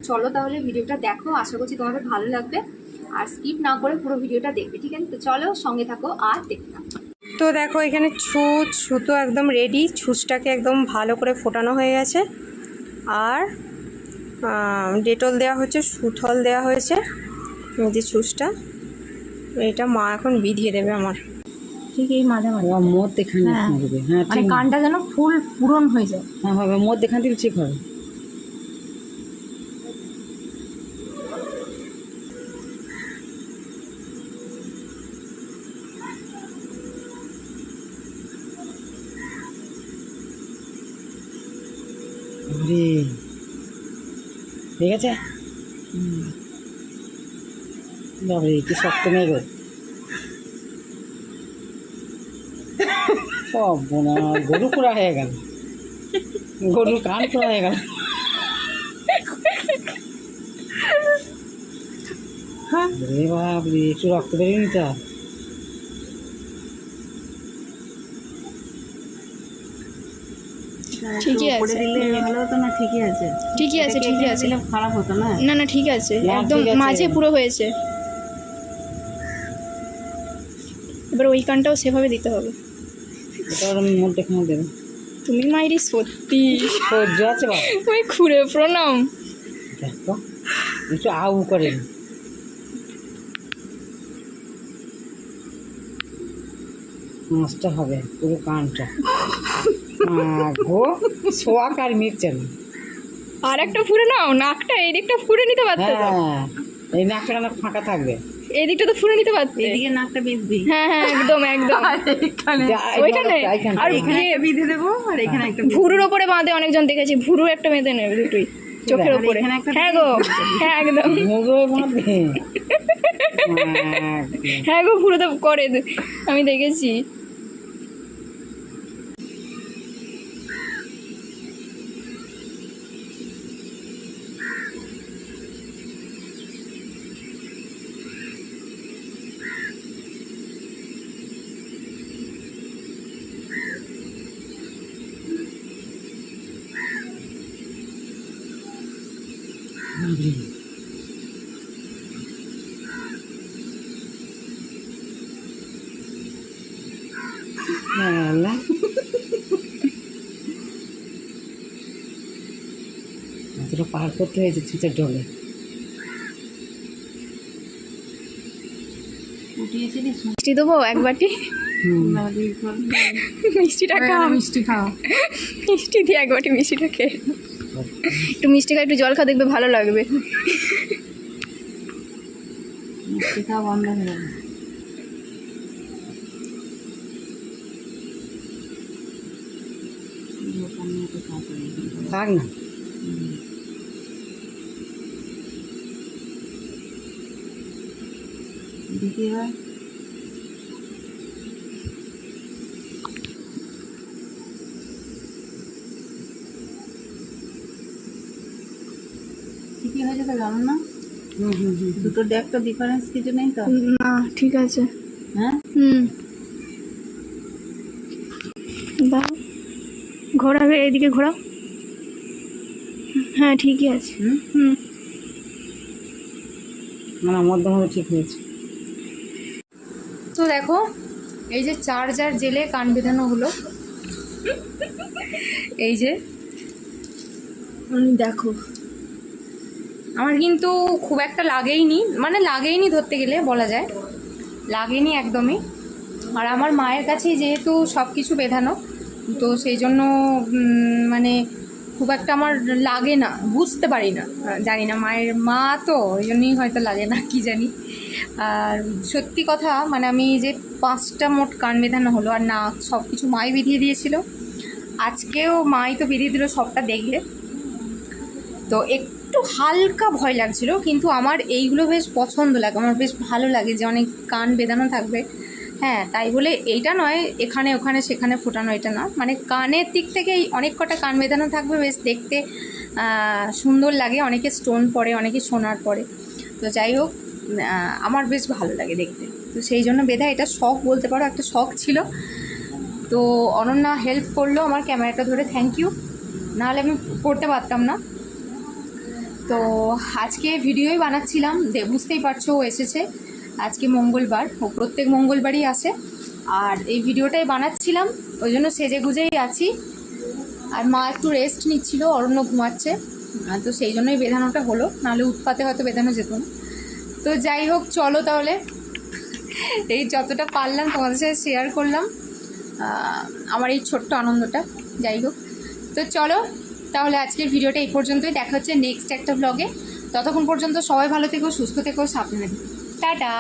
চলো তাহলে ভিডিওটা দেখো, আশা করছি তোমাদের ভালো লাগবে, আর স্কিপ না করে পুরো ভিডিওটা দেখবে, ঠিক আছে? তো চলো সঙ্গে থাকো আর দেখতে থাকো। তো দেখো এখানে ছুতো একদম রেডি, ছুঁচটাকে একদম ভালো করে ফোটানো হয়ে গেছে, আর ডেটল দেওয়া হয়েছে, সুথল দেওয়া হয়েছে। এই যে ছুঁচটা, এটা মা এখন বিধিয়ে দেবে আমার, ঠিক এই মাঝামাঝি মধ্যেখানে হবে। হ্যাঁ, মানে কানটা যেন ফুল পূরণ হয়ে যায়। হ্যাঁ হবে, মধ্যেখান থেকে ঠিক হবে। ঠিক আছে, বাবরে কি শক্ত মেয়ে গো। গরু পুরা হয়ে গেল, গরুর কান পুরা হয়ে গেল। বাবরে একটু রক্ত বেরিয়ে নিতে হবে। ঠিকই আছে, ভালো হতো না? ঠিকই আছে, ঠিকই আছে, ঠিকই আছে, খারাপ হতো না। না না ঠিক আছে, না, একদম ঠিক আছে। মাঝে পুরো হয়েছে। এবার ওই কানটাও সেভাবে দিতে হবে। এটা আমি মধ্যেখানে দেবো। তুমি মাইরি সত্যি সহ্য আছে বাবা। ওই খুঁড়ে প্রণাম। দেখো একটু আউ করে মাছটা হবে পুরো কানটা। গো সোয়াক আর মিরছে না। আর একটা ফুড়ে নাও, নাকটা এই দিকটা ফুড়ে নিতে পারতে তো। হ্যাঁ, এই নাকটা না ফাঁকা থাকবে, এই দিকটা তো ফুড়ে নিতে পারতে। এদিকে নাকটা বেঁধবি। হ্যাঁ হ্যাঁ একদম একদম ওইখানে। আর এখানে বেঁধে দেবো, আর এখানে একটা ভুরুর ওপরে বাঁধে, অনেকজন দেখেছি ভুরুর একটা বেঁধে নেবে দুটোই চোখের ওপরে। হ্যাঁ গো, হ্যাঁ একদম, মুগো বাঁধবে। হ্যাঁ গো ভুরু তো করে, আমি দেখেছি। পার করতে হয়েছে ছুঁচের ঢোলে। মিষ্টি দেবো এক বাটি, মিষ্টিটা খাও, মিষ্টি খাও। মিষ্টি দিয়ে এক বাটি মিষ্টিটা খেয়ে একটু মিষ্টি খাও, একটু জল খাও, দেখবে ভালো লাগবে। মিষ্টি খাওয়া বন্ধ হয়ে যাবে। থাক না, দ্বিতীয় ঠিকই হয়েছে তো, জানো না? দুটো ডেক তো ডিফারেন্স কিছু নেই তো? না ঠিক আছে। হ্যাঁ, দাও ঘোরাবে, এইদিকে ঘোরাও। হ্যাঁ ঠিকই আছে। না মধ্যমে ঠিক হয়েছে। তো দেখো এই যে চার্জার জেলে কান বেঁধানো হলো, এই যে দেখো আমার কিন্তু খুব একটা লাগেইনি, মানে লাগেইনি ধরতে গেলে বলা যায়, লাগেনি একদমই। আর আমার মায়ের কাছেই যেহেতু সব কিছু বেঁধানো, তো সেই জন্য মানে খুব একটা আমার লাগে না, বুঝতে পারি না, জানি না, মায়ের মা তো ওই জন্যই হয়তো লাগে না, কি জানি। আর সত্যি কথা মানে আমি যে 5টা মোট কান বেঁধানো হলো, আর না সব কিছু মাই বেঁধিয়ে দিয়েছিল, আজকেও মাই তো বেঁধিয়ে দিল, সবটা দেখলে। তো একটু হালকা ভয় লাগছিল, কিন্তু আমার এইগুলো বেশ পছন্দ লাগে, আমার বেশ ভালো লাগে যে অনেক কান বেঁধানো থাকবে। হ্যাঁ, তাই বলে এইটা নয় এখানে ওখানে সেখানে ফোটানো, এটা না, মানে কানের দিক থেকে অনেক কটা কান বেঁধানো থাকবে, বেশ দেখতে সুন্দর লাগে। অনেকে স্টোন পরে, অনেকে সোনার পরে, তো যাই হোক আমার বেশ ভালো লাগে দেখতে, তো সেই জন্য বেঁধা। এটা শখ বলতে পারো, একটা শখ ছিল। তো অনন্যা হেল্প করলো আমার ক্যামেরাটা ধরে, থ্যাংক ইউ, নাহলে আমি করতে পারতাম না। তো আজকে ভিডিওই বানাচ্ছিলাম, বুঝতেই পারছো ও এসেছে। আজকে মঙ্গলবার, ও প্রত্যেক মঙ্গলবারই আসে। আর এই ভিডিওটাই বানাচ্ছিলাম, ওই জন্য সেজে গুজেই আছি। আর মা একটু রেস্ট নিচ্ছিল, অরণ্য ঘুমাচ্ছে, তো সেই জন্যই বেঁধানোটা হলো, নাহলে উৎপাতে হয়তো বেঁধানো যেত না। তো যাই হোক, চলো তাহলে, এই যতটা পারলাম তোমাদের সাথে শেয়ার করলাম আমার এই ছোট্ট আনন্দটা। যাই হোক, তো চলো তাহলে আজকের ভিডিওটা এই পর্যন্তই। দেখা হচ্ছে নেক্সট একটা ব্লগে। ততক্ষণ পর্যন্ত সবাই ভালো থেকো, সুস্থ থেকো, সাবধানে থেকো। টাটা।